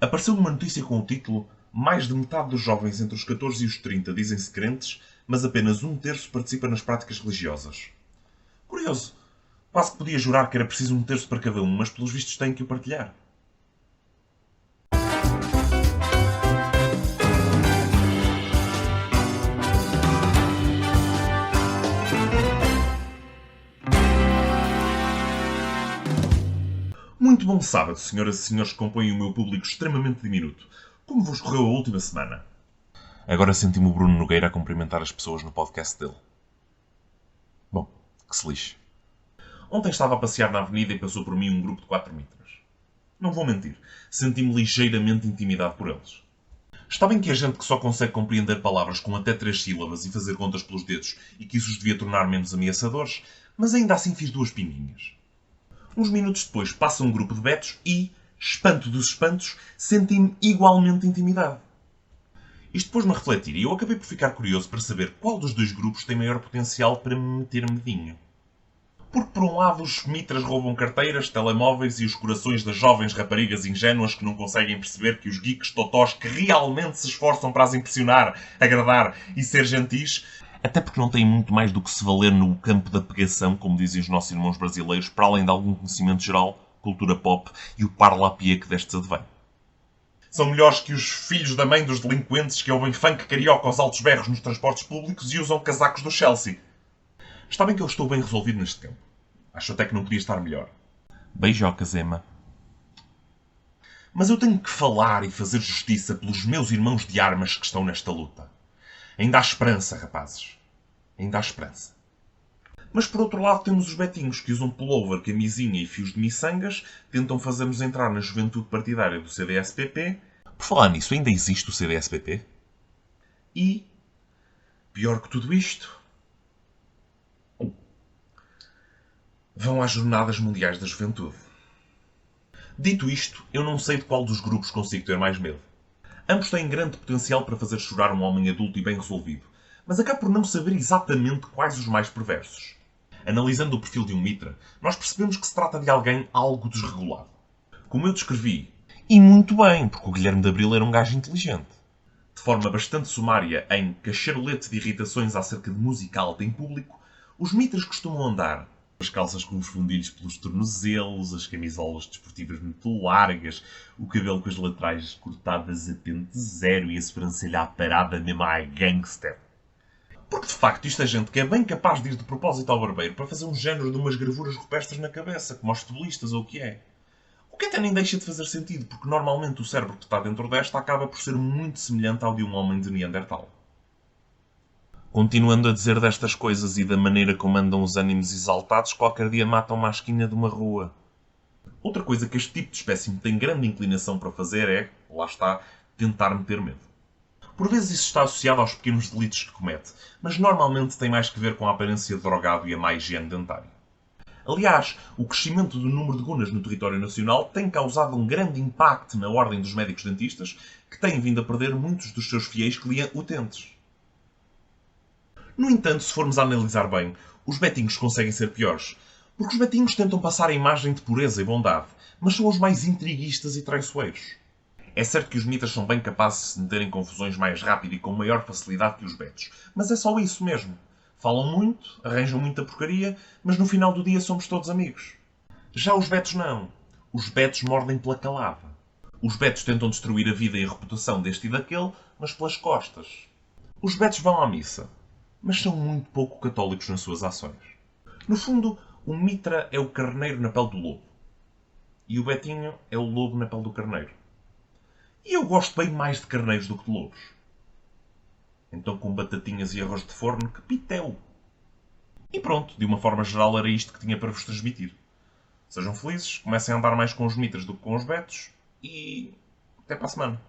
Apareceu uma notícia com o título "Mais de metade dos jovens entre os 14 e os 30 dizem-se crentes, mas apenas um terço participa nas práticas religiosas". Curioso. Quase que podia jurar que era preciso um terço para cada um, mas pelos vistos têm que o partilhar. Muito bom sábado, senhoras e senhores que compõem o meu público extremamente diminuto. Como vos correu a última semana? Agora senti-me o Bruno Nogueira a cumprimentar as pessoas no podcast dele. Bom, que se lixe. Ontem estava a passear na avenida e passou por mim um grupo de 4 mitras. Não vou mentir, senti-me ligeiramente intimidado por eles. Está bem que a gente que só consegue compreender palavras com até 3 sílabas e fazer contas pelos dedos e que isso os devia tornar menos ameaçadores, mas ainda assim fiz 2 pinguinhas. Uns minutos depois passa um grupo de betos e, espanto dos espantos, senti-me igualmente intimidado. Isto pôs-me a refletir e eu acabei por ficar curioso para saber qual dos 2 grupos tem maior potencial para me meter medinho. Porque, por um lado, os mitras roubam carteiras, telemóveis e os corações das jovens raparigas ingênuas que não conseguem perceber que os geeks totós que realmente se esforçam para as impressionar, agradar e ser gentis, até porque não têm muito mais do que se valer no campo da pegação, como dizem os nossos irmãos brasileiros, para além de algum conhecimento geral, cultura pop e o parlapié que destes advém. São melhores que os filhos da mãe dos delinquentes que ouvem funk carioca aos altos berros nos transportes públicos e usam casacos do Chelsea. Está bem que eu estou bem resolvido neste campo. Acho até que não podia estar melhor. Beijocas, Emma. Mas eu tenho que falar e fazer justiça pelos meus irmãos de armas que estão nesta luta. Ainda há esperança, rapazes. Ainda há esperança. Mas por outro lado temos os betinhos que usam pullover, camisinha e fios de miçangas, tentam fazer-nos entrar na juventude partidária do CDS-PP. Por falar nisso, ainda existe o CDS-PP? E, pior que tudo isto, vão às Jornadas Mundiais da Juventude. Dito isto, eu não sei de qual dos grupos consigo ter mais medo. Ambos têm grande potencial para fazer chorar um homem adulto e bem resolvido, mas acabo por não saber exatamente quais os mais perversos. Analisando o perfil de um mitra, nós percebemos que se trata de alguém algo desregulado. Como eu descrevi, e muito bem, porque o Guilherme de Abril era um gajo inteligente. De forma bastante sumária em cacharolete de irritações acerca de música alta em público, os mitras costumam andar as calças com os fundilhos pelos tornozelos, as camisolas desportivas muito largas, o cabelo com as laterais cortadas a pente zero e a sobrancelha à parada mesmo à gangster. Porque de facto isto é gente que é bem capaz de ir de propósito ao barbeiro para fazer um género de umas gravuras rupestres na cabeça, como aos futebolistas ou o que é. O que até nem deixa de fazer sentido, porque normalmente o cérebro que está dentro desta acaba por ser muito semelhante ao de um homem de Neandertal. Continuando a dizer destas coisas e da maneira como andam os ânimos exaltados, qualquer dia matam uma esquina de uma rua. Outra coisa que este tipo de espécime tem grande inclinação para fazer é, lá está, tentar meter medo. Por vezes isso está associado aos pequenos delitos que comete, mas normalmente tem mais que ver com a aparência de drogado e a má higiene dentária. Aliás, o crescimento do número de gunas no território nacional tem causado um grande impacto na ordem dos médicos dentistas, que têm vindo a perder muitos dos seus fiéis utentes. No entanto, se formos a analisar bem, os betinhos conseguem ser piores, porque os betinhos tentam passar a imagem de pureza e bondade, mas são os mais intriguistas e traiçoeiros. É certo que os mitras são bem capazes de se meterem em confusões mais rápido e com maior facilidade que os betos, mas é só isso mesmo. Falam muito, arranjam muita porcaria, mas no final do dia somos todos amigos. Já os betos não. Os betos mordem pela calada. Os betos tentam destruir a vida e a reputação deste e daquele, mas pelas costas. Os betos vão à missa, mas são muito pouco católicos nas suas ações. No fundo, o mitra é o carneiro na pele do lobo. E o betinho é o lobo na pele do carneiro. E eu gosto bem mais de carneiros do que de lobos. Então com batatinhas e arroz de forno, que pitel! E pronto, de uma forma geral era isto que tinha para vos transmitir. Sejam felizes, comecem a andar mais com os mitras do que com os betos e até para a semana.